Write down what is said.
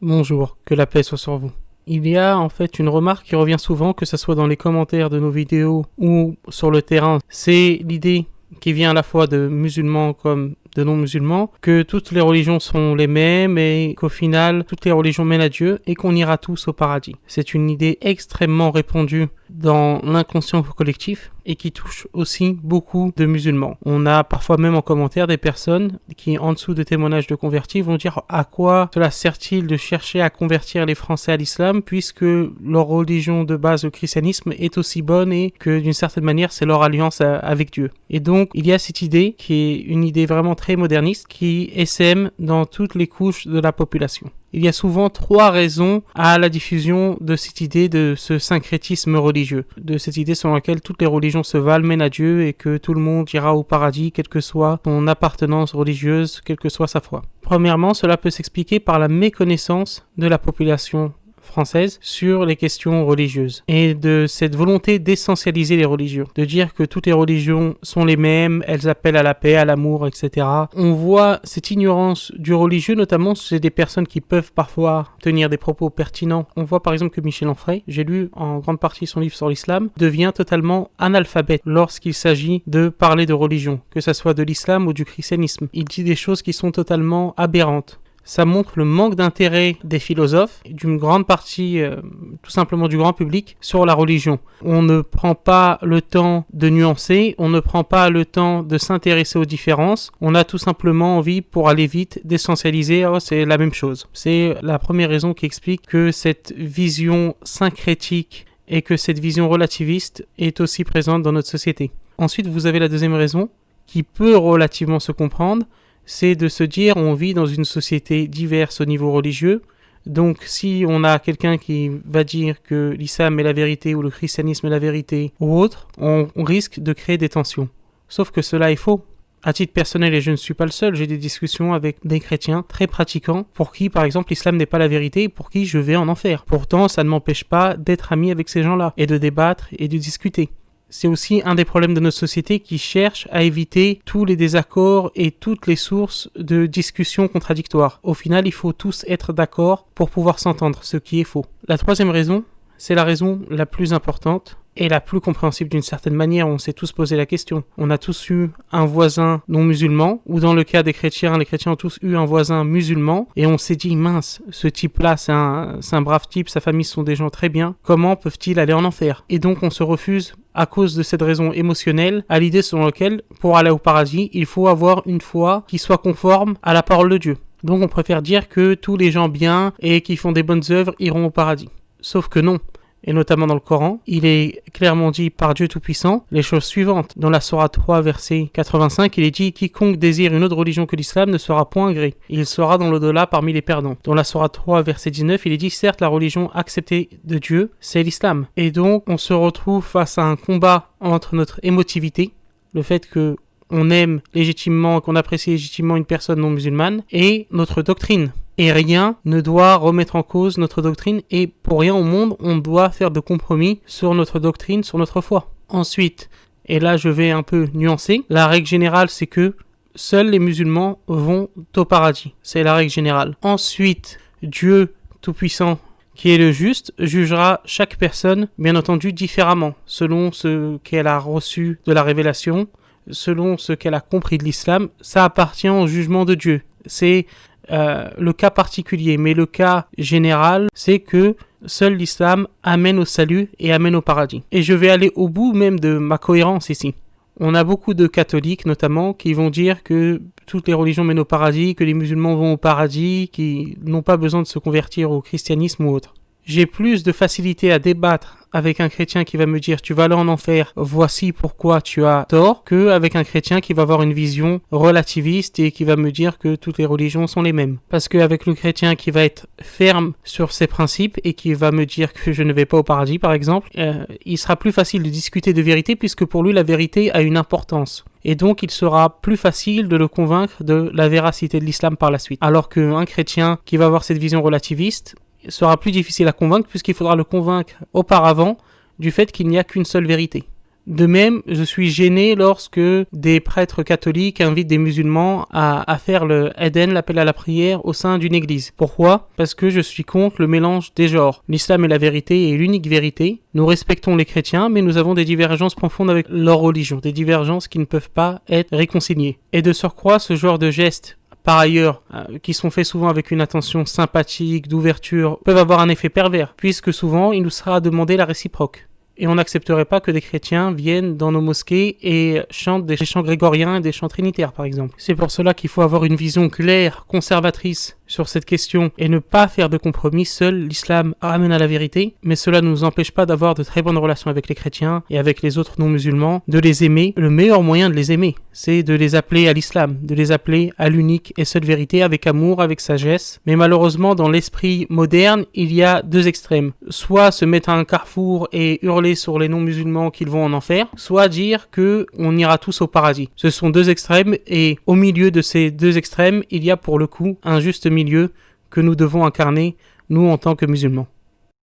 Bonjour, que la paix soit sur vous. Il y a en fait une remarque qui revient souvent, que ce soit dans les commentaires de nos vidéos ou sur le terrain. C'est l'idée qui vient à la fois de musulmans comme de non-musulmans, que toutes les religions sont les mêmes et qu'au final, toutes les religions mènent à Dieu et qu'on ira tous au paradis. C'est une idée extrêmement répandue dans l'inconscient collectif et qui touche aussi beaucoup de musulmans. On a parfois même en commentaire des personnes qui, en dessous de témoignages de convertis, vont dire à quoi cela sert-il de chercher à convertir les Français à l'islam puisque leur religion de base, le christianisme, est aussi bonne et que d'une certaine manière c'est leur alliance avec Dieu. Et donc il y a cette idée qui est une idée vraiment très moderniste qui essaime dans toutes les couches de la population. Il y a souvent trois raisons à la diffusion de cette idée de ce syncrétisme religieux, de cette idée selon laquelle toutes les religions se valent, mènent à Dieu et que tout le monde ira au paradis, quelle que soit son appartenance religieuse, quelle que soit sa foi. Premièrement, cela peut s'expliquer par la méconnaissance de la population française sur les questions religieuses et de cette volonté d'essentialiser les religions, de dire que toutes les religions sont les mêmes, elles appellent à la paix, à l'amour, etc. On voit cette ignorance du religieux, notamment chez des personnes qui peuvent parfois tenir des propos pertinents. On voit par exemple que Michel Onfray, j'ai lu en grande partie son livre sur l'islam, devient totalement analphabète lorsqu'il s'agit de parler de religion, que ce soit de l'islam ou du christianisme. Il dit des choses qui sont totalement aberrantes. Ça montre le manque d'intérêt des philosophes, d'une grande partie, tout simplement du grand public, sur la religion. On ne prend pas le temps de nuancer, on ne prend pas le temps de s'intéresser aux différences. On a tout simplement envie, pour aller vite, d'essentialiser, c'est la même chose. C'est la première raison qui explique que cette vision syncrétique et que cette vision relativiste est aussi présente dans notre société. Ensuite, vous avez la deuxième raison, qui peut relativement se comprendre, c'est de se dire on vit dans une société diverse au niveau religieux, donc si on a quelqu'un qui va dire que l'islam est la vérité ou le christianisme est la vérité ou autre, on risque de créer des tensions. Sauf que cela est faux. À titre personnel, et je ne suis pas le seul, j'ai des discussions avec des chrétiens très pratiquants pour qui, par exemple, l'islam n'est pas la vérité et pour qui je vais en enfer. Pourtant, ça ne m'empêche pas d'être ami avec ces gens-là et de débattre et de discuter. C'est aussi un des problèmes de notre société qui cherche à éviter tous les désaccords et toutes les sources de discussions contradictoires. Au final, il faut tous être d'accord pour pouvoir s'entendre, ce qui est faux. La troisième raison, c'est la raison la plus importante et la plus compréhensible d'une certaine manière. On s'est tous posé la question. On a tous eu un voisin non musulman, ou dans le cas des chrétiens, les chrétiens ont tous eu un voisin musulman, et on s'est dit, mince, ce type-là, c'est un brave type, sa famille sont des gens très bien, comment peuvent-ils aller en enfer? Et donc on se refuse, à cause de cette raison émotionnelle, à l'idée selon laquelle, pour aller au paradis, il faut avoir une foi qui soit conforme à la parole de Dieu. Donc on préfère dire que tous les gens bien et qui font des bonnes œuvres iront au paradis. Sauf que non. Et notamment dans le Coran, il est clairement dit par Dieu Tout-Puissant les choses suivantes. Dans la Sourate 3, verset 85, il est dit « Quiconque désire une autre religion que l'islam ne sera point gré. Il sera dans l'au-delà parmi les perdants. » Dans la Sourate 3, verset 19, il est dit « Certes, la religion acceptée de Dieu, c'est l'islam. » Et donc, on se retrouve face à un combat entre notre émotivité, le fait que on aime légitimement, qu'on apprécie légitimement une personne non musulmane, et notre doctrine. Et rien ne doit remettre en cause notre doctrine, et pour rien au monde, on doit faire de compromis sur notre doctrine, sur notre foi. Ensuite, et là je vais un peu nuancer, la règle générale c'est que seuls les musulmans vont au paradis. C'est la règle générale. Ensuite, Dieu Tout-Puissant, qui est le juste, jugera chaque personne, bien entendu, différemment, selon ce qu'elle a reçu de la révélation, selon ce qu'elle a compris de l'islam. Ça appartient au jugement de Dieu. C'est le cas particulier, mais le cas général, c'est que seul l'islam amène au salut et amène au paradis. Et je vais aller au bout même de ma cohérence ici. On a beaucoup de catholiques notamment qui vont dire que toutes les religions mènent au paradis, que les musulmans vont au paradis, qui n'ont pas besoin de se convertir au christianisme ou autre. J'ai plus de facilité à débattre avec un chrétien qui va me dire tu vas aller en enfer, voici pourquoi tu as tort, qu'avec un chrétien qui va avoir une vision relativiste et qui va me dire que toutes les religions sont les mêmes. Parce qu'avec le chrétien qui va être ferme sur ses principes et qui va me dire que je ne vais pas au paradis par exemple, il sera plus facile de discuter de vérité puisque pour lui la vérité a une importance. Et donc il sera plus facile de le convaincre de la véracité de l'islam par la suite. Alors qu'un chrétien qui va avoir cette vision relativiste sera plus difficile à convaincre puisqu'il faudra le convaincre auparavant du fait qu'il n'y a qu'une seule vérité. De même, je suis gêné lorsque des prêtres catholiques invitent des musulmans à faire le Eden, l'appel à la prière, au sein d'une église. Pourquoi ? Parce que je suis contre le mélange des genres. L'islam est la vérité et l'unique vérité. Nous respectons les chrétiens, mais nous avons des divergences profondes avec leur religion, des divergences qui ne peuvent pas être réconciliées. Et de surcroît, ce genre de gestes, par ailleurs, qui sont faits souvent avec une intention sympathique, d'ouverture, peuvent avoir un effet pervers, puisque souvent il nous sera demandé la réciproque. Et on n'accepterait pas que des chrétiens viennent dans nos mosquées et chantent des chants grégoriens et des chants trinitaires, par exemple. C'est pour cela qu'il faut avoir une vision claire, conservatrice sur cette question et ne pas faire de compromis. Seul l'islam ramène à la vérité, mais cela ne nous empêche pas d'avoir de très bonnes relations avec les chrétiens et avec les autres non-musulmans, de les aimer. Le meilleur moyen de les aimer, c'est de les appeler à l'islam, de les appeler à l'unique et seule vérité, avec amour, avec sagesse. Mais malheureusement, dans l'esprit moderne, il y a deux extrêmes. Soit se mettre à un carrefour et hurler sur les non-musulmans qu'ils vont en enfer, soit dire que on ira tous au paradis. Ce sont deux extrêmes et au milieu de ces deux extrêmes, il y a pour le coup un juste milieu que nous devons incarner, nous en tant que musulmans.